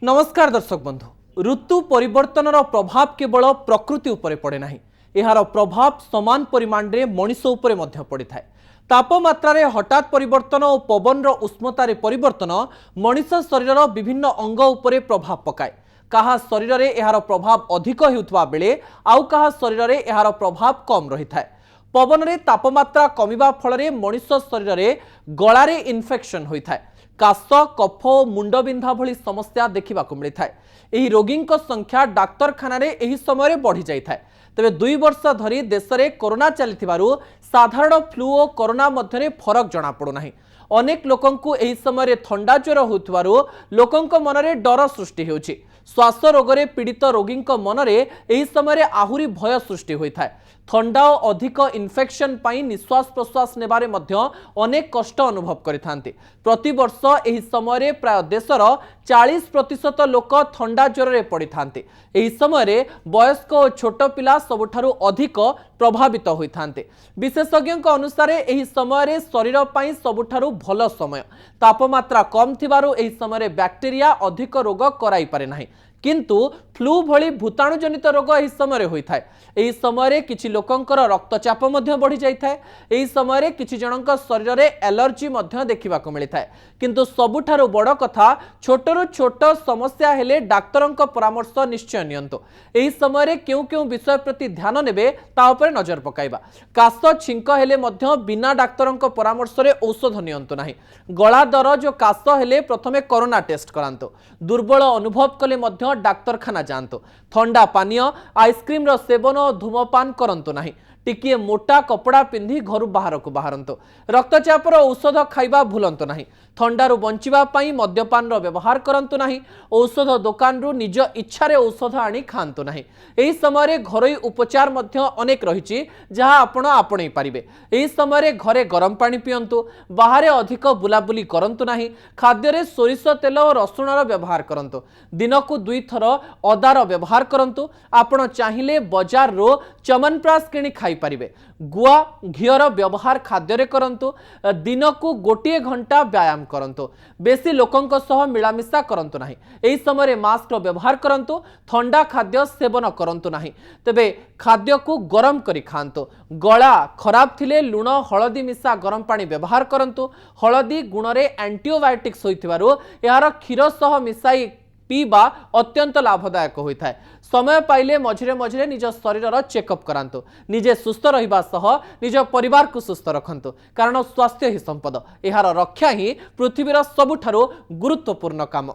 नमस्कार दर्शक बंधु। ऋतु परिवर्तन प्रभाव केवल प्रकृति उपरे पड़े ना, यार प्रभाव समान परिमाण रे मनीष उपरे मध्य पड़ी थाए। तापमात्रा रे हठात परिवर्तन और पवन उष्णतार परिवर्तन मनीष शरीर विभिन्न अंग उपरे प्रभाव पकाए। कहा शरीर रे यार प्रभाव अधिक होउथबा बेले आउ कहा शरीर रे यार प्रभाव कम रही थाए। पवन रे तापमात्रा कमिबा फल रे मनीष शरीर रे गलारे इन्फेक्शन होइथाए। काश कफ मुंडबिंधा भली समस्या देखा मिलता है। यही रोगी संख्या डाक्तरखाना एही समय बढ़ी जाए। तेरे 2 वर्ष धरी देश में कोरोना चली साधारण फ्लू और कोरोना मध्य फरक जना पड़ूना। अनेक लोकंकु एही समय थंडा ज्वर होउथबारु लोकंक मनरे डर सृष्टि होउछि। श्वास रोगरे पीड़ित रोगी मनरे एही समय आहुरी भय सृष्टि होइथाय। थंडा और अधिक इन्फेक्शन पाई निश्वास प्रश्वास नेबारे मध्य अनेक कष्ट अनुभव करिथांती। प्रति वर्ष एही समय प्राय देशर 40% लोक थंडा ज्वर पड़ी थांते। एही समय वयस्क और छोट पिला सबुठारु अधिक प्रभावित होइथांते। विशेषज्ञों अनुसार एही समय शरीर पाई सबुठारु भल समय। तापमात्रा कम थिबारु एही समय बैक्टेरिया अधिक रोग कराई पारे नाही, किंतु फ्लू भली भूताणु जनित रोग एही समय होइथाय। एही समय किछि लोकंकर रक्तचाप मध्य बढ़ी जाइथाय। एही समय किछि जनक शरीर रे एलर्जी मध्य देखिबा को मिलिथाय। किंतु सबुठारु बड़ कथा छोटरु छोट समस्या हेले डाक्तरंक परामर्श निश्चय नियंतो। एही समय केउ केउ विषय प्रति ध्यान नेबे ता उपरे नजर पकाइबा। काश छिंक हेले मध्य बिना डाक्तरंक परामर्श रे औषध नियंतो नाही। गला दरज और काश हेले प्रथमे कोरोना टेस्ट करांतो। दुर्बल अनुभव कले मध्य डाक्तरखाना जांतो। थंडा पानीय आइसक्रीम रो सेवन और धूमपान करंतो नाही। टिकिए मोटा कपड़ा पिंधि घर बाहर को बाहरंतो। रक्तचाप औषध खाइबा भूलंतो नाही। थंडारू बंचिबा पाई मद्यपान रो व्यवहार करंतो नाही। औषध दुकान रु निज इच्छा रे औषध आनी खांतो नाही। एही समय घरोई उपचार मध्य अनेक रहिछि जहा आपण आपणै पारिबे। एही समय घरे गरम पानी पियंतु। बाहर अधिक बुलाबुली करंतो नाही। खाद्य रे सोरिष तेल और रसुण रो व्यवहार करंतो। दिनकु 2 थर अदा रो व्यवहार करंतु। आपण चाहिले बाजार रो चमनप्राश किनी खाई पारिबे। गुआ घियर व्यवहार खाद्य रे करंतु। दिनकु 1 घंटा व्यायाम करंतु। बेसी लोकंक सह मिलामिशा करंतु नाही। एही समय मास्क रो व्यवहार करंतु। थंडा खाद्य सेवन करंतु नाही। तबे खाद्य को गरम करी खांतु। गला खराब थिले लुण हळदी मिसा गरम पानी व्यवहार करंतु। हळदी गुण रे एंटीबायोटिक्स होइथिबारु यार क्षीर सह मिसाई पीबा अत्यंत लाभदायक होता है। समय पाइले मझिरे मझिरे निज शरीर चेकअप करांतु। निजे सुस्थ रहिबा सह निज परिवार को सुस्थ रखंतु, कारण स्वास्थ्य ही संपद। एहार रक्षा ही पृथ्वीर सबुठारु गुरुत्वपूर्ण काम।